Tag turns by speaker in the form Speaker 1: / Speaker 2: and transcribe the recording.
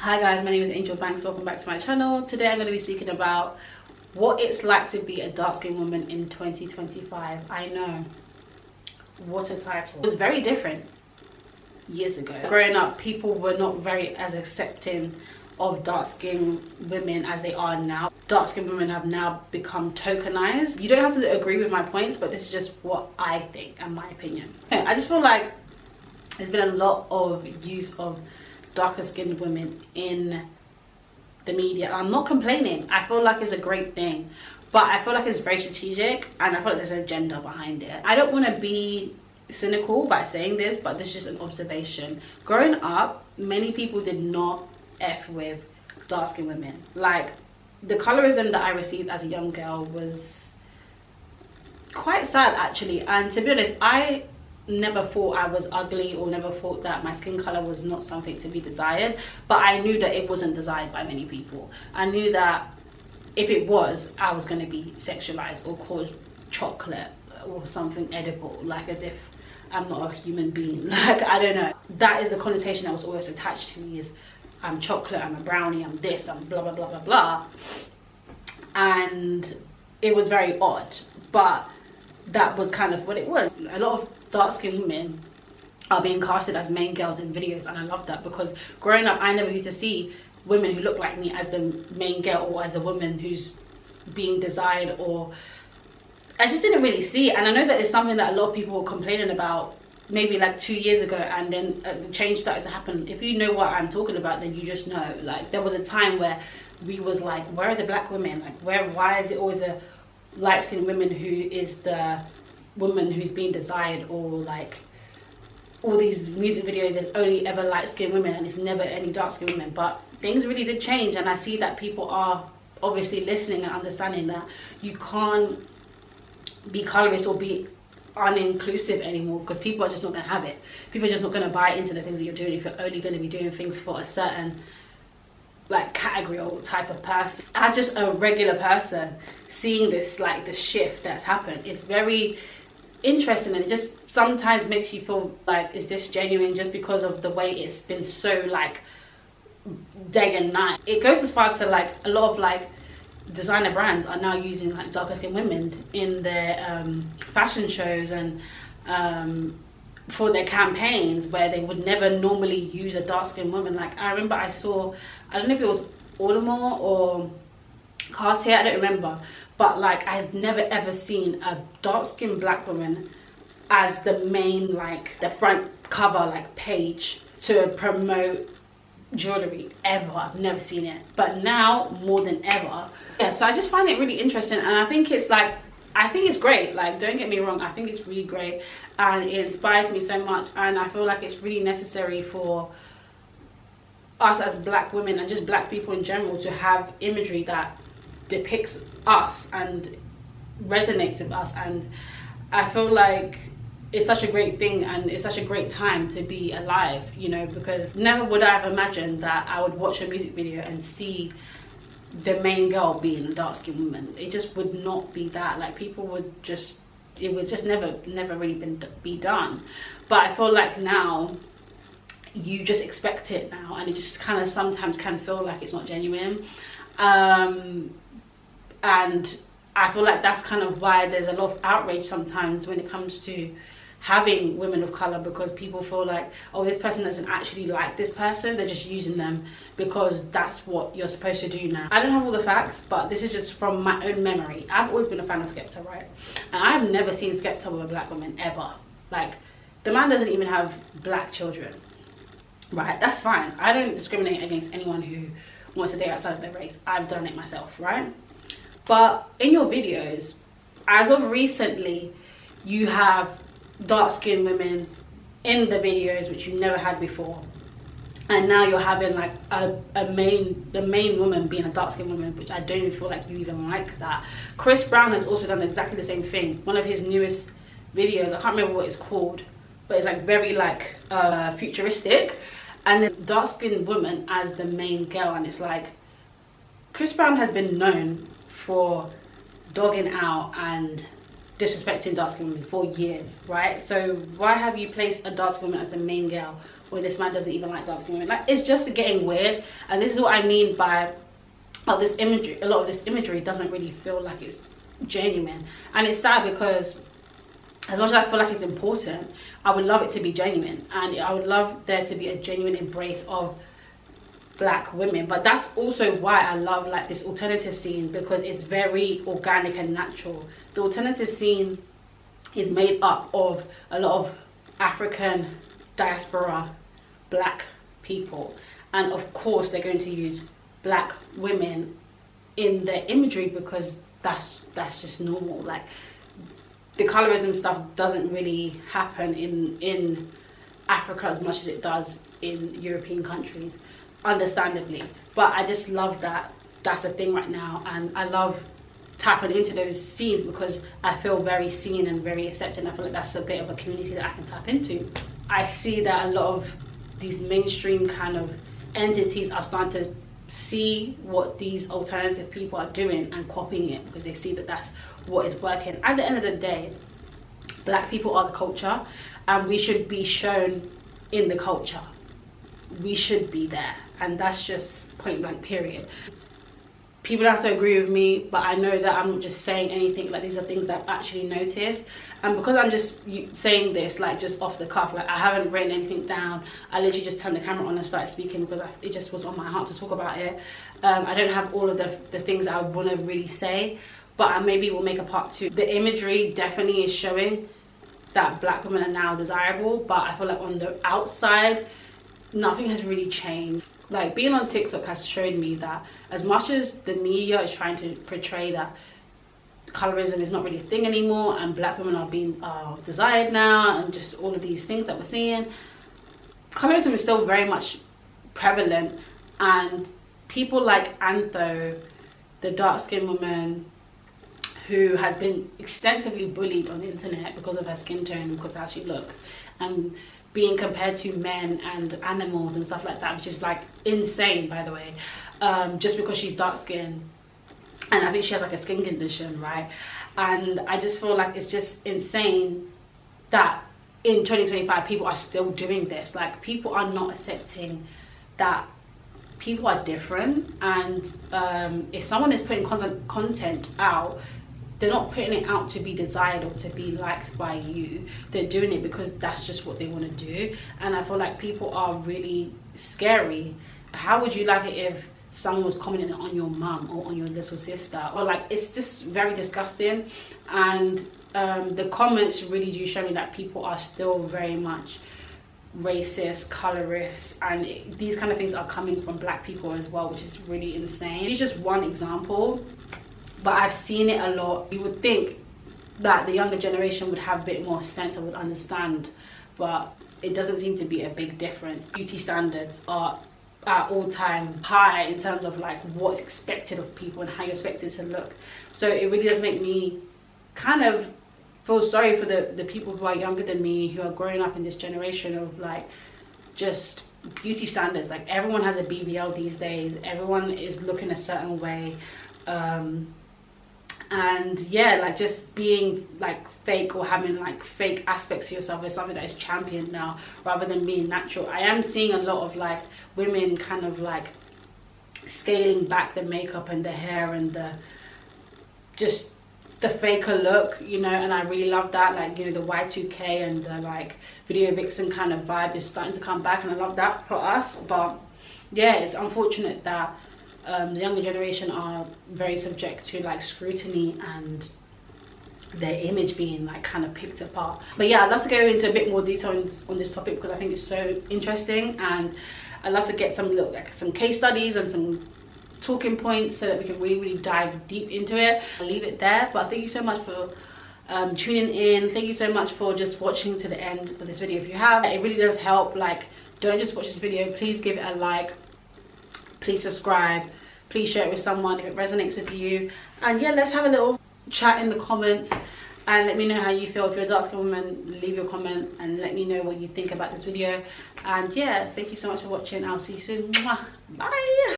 Speaker 1: Hi guys, my name is Angel Banks. Welcome back to my channel. Today I'm going to be speaking about what it's like to be a dark-skinned woman in 2025. I know, what a title. It was very different years ago. Growing up, people were not very as accepting of dark-skinned women as they are now. Dark-skinned women have now become tokenized. You don't have to agree with my points, but this is just what I think and my opinion. I just feel like there's been a lot of use of darker skinned women in the media. I'm not complaining. I feel like it's a great thing, but I feel like it's very strategic and I feel like there's an agenda behind it. I don't want to be cynical by saying this, but this is just an observation. Growing up, many people did not F with dark skinned women. Like, the colorism that I received as a young girl was quite sad actually, and to be honest, I never thought I was ugly or never thought that my skin color was not something to be desired, but I knew that it wasn't desired by many people. I knew that if it was, I was going to be sexualized or called chocolate or something edible, like as if I'm not a human being. Like, I don't know, that is the connotation that was always attached to me, is I'm chocolate, I'm a brownie, I'm this, I'm blah blah blah blah blah. And it was very odd, but that was kind of what it was. A lot of dark-skinned women are being casted as main girls in videos, and I love that, because growing up I never used to see women who look like me as the main girl or as a woman who's being desired, or I just didn't really see it. And I know that it's something that a lot of people were complaining about maybe like 2 years ago, and then change started to happen. If you know what I'm talking about, then you just know, like, there was a time where we was like, where are the black women? Like, why is it always a light-skinned woman who is the woman who's being desired? Or like all these music videos, there's only ever light-skinned women and it's never any dark-skinned women. But things really did change, and I see that people are obviously listening and understanding that you can't be colorist or be uninclusive anymore, because people are just not going to have it. People are just not going to buy into the things that you're doing if you're only going to be doing things for a certain like category or type of person. As just a regular person seeing this, like the shift that's happened, it's very interesting, and it just sometimes makes you feel like, is this genuine, just because of the way it's been so like day and night. It goes as far as to like a lot of like designer brands are now using like darker skinned women in their fashion shows and for their campaigns, where they would never normally use a dark-skinned woman. Like, I remember I saw, I don't know if it was Audemars or Cartier, I don't remember, but like I've never ever seen a dark-skinned black woman as the main, like the front cover like page to promote jewelry ever. I've never seen it, but now more than ever. Yeah, so I just find it really interesting, and I think it's like, I think it's great. Like, don't get me wrong, I think it's really great and it inspires me so much, and I feel like it's really necessary for us as black women and just black people in general to have imagery that depicts us and resonates with us. And I feel like it's such a great thing, and it's such a great time to be alive, you know, because never would I have imagined that I would watch a music video and see the main girl being a dark-skinned woman. It just would not be that. Like, people would just, it would just never really be done. But I feel like now you just expect it now, and it just kind of sometimes can feel like it's not genuine. And I feel like that's kind of why there's a lot of outrage sometimes when it comes to having women of color, because people feel like, oh, this person doesn't actually like this person, they're just using them because that's what you're supposed to do now. I don't have all the facts, but this is just from my own memory. I've always been a fan of Skepta, right? And I've never seen Skepta with a black woman ever. Like, the man doesn't even have black children, right? That's fine. I don't discriminate against anyone who wants to date outside of their race. I've done it myself, right? But in your videos, as of recently, you have dark-skinned women in the videos which you never had before, and now you're having like the main woman being a dark-skinned woman, which I don't even feel like you even like that. Chris Brown has also done exactly the same thing. One of his newest videos, I can't remember what it's called, but it's like very like futuristic, and the dark-skinned woman as the main girl. And it's like, Chris Brown has been known for dogging out and disrespecting dark-skinned women for years, right? So why have you placed a dark-skinned woman as the main girl or this man doesn't even like dark-skinned women. Like, it's just getting weird. And this is what I mean by this imagery. A lot of this imagery doesn't really feel like it's genuine, and it's sad because as much as I feel like it's important, I would love it to be genuine, and I would love there to be a genuine embrace of black women. But that's also why I love like this alternative scene, because it's very organic and natural. The alternative scene is made up of a lot of African diaspora black people, and of course they're going to use black women in their imagery because that's just normal. Like, the colorism stuff doesn't really happen in Africa as much as it does in European countries, understandably. But I just love that that's a thing right now, and I love tapping into those scenes because I feel very seen and very accepted. I feel like that's a bit of a community that I can tap into. I see that a lot of these mainstream kind of entities are starting to see what these alternative people are doing and copying it because they see that that's what is working. At the end of the day, black people are the culture, and we should be shown in the culture. We should be there, and that's just point blank period. People don't have to agree with me, but I know that I'm not just saying anything. Like, these are things that I've actually noticed, and because I'm just saying this like just off the cuff, like I haven't written anything down, I literally just turned the camera on and started speaking because it just was on my heart to talk about it. I don't have all of the things I want to really say, but maybe we'll make a part 2. The imagery definitely is showing that black women are now desirable, but I feel like on the outside nothing has really changed. Like, being on TikTok has showed me that as much as the media is trying to portray that colorism is not really a thing anymore and black women are being desired now and just all of these things that we're seeing, colorism is still very much prevalent. And people like Antho, the dark-skinned woman who has been extensively bullied on the internet because of her skin tone and because of how she looks, and being compared to men and animals and stuff like that, which is like insane, by the way, just because she's dark skinned, and I think she has like a skin condition, right? And I just feel like it's just insane that in 2025 people are still doing this. Like, people are not accepting that people are different, and if someone is putting content out, they're not putting it out to be desired or to be liked by you. They're doing it because that's just what they want to do. And I feel like people are really scary. How would you like it if someone was commenting on your mum or on your little sister? Or like, it's just very disgusting. And the comments really do show me that people are still very much racist, colorist, and these kind of things are coming from black people as well, which is really insane. It's just one example, but I've seen it a lot. You would think that the younger generation would have a bit more sense and would understand, but it doesn't seem to be a big difference. Beauty standards are at all-time high in terms of like what's expected of people and how you're expected to look. So it really does make me kind of feel sorry for the people who are younger than me, who are growing up in this generation of like just beauty standards. Like, everyone has a BBL these days, everyone is looking a certain way, and yeah, like just being like fake or having like fake aspects to yourself is something that is championed now rather than being natural. I am seeing a lot of like women kind of like scaling back the makeup and the hair and the just the faker look, you know, and I really love that. Like, you know, the Y2K and the like video vixen kind of vibe is starting to come back, and I love that for us. But yeah, it's unfortunate that the younger generation are very subject to like scrutiny and their image being like kind of picked apart. But yeah, I'd love to go into a bit more detail on this topic because I think it's so interesting, and I'd love to get some like some case studies and some talking points so that we can really dive deep into it. I'll leave it there, but thank you so much for tuning in. Thank you so much for just watching to the end of this video. If you have, it really does help. Like, don't just watch this video, please give it a like, please subscribe, please share it with someone if it resonates with you, and yeah, let's have a little chat in the comments and let me know how you feel. If you're a dark-skinned woman, leave your comment and let me know what you think about this video. And yeah, thank you so much for watching. I'll see you soon. Mwah. Bye.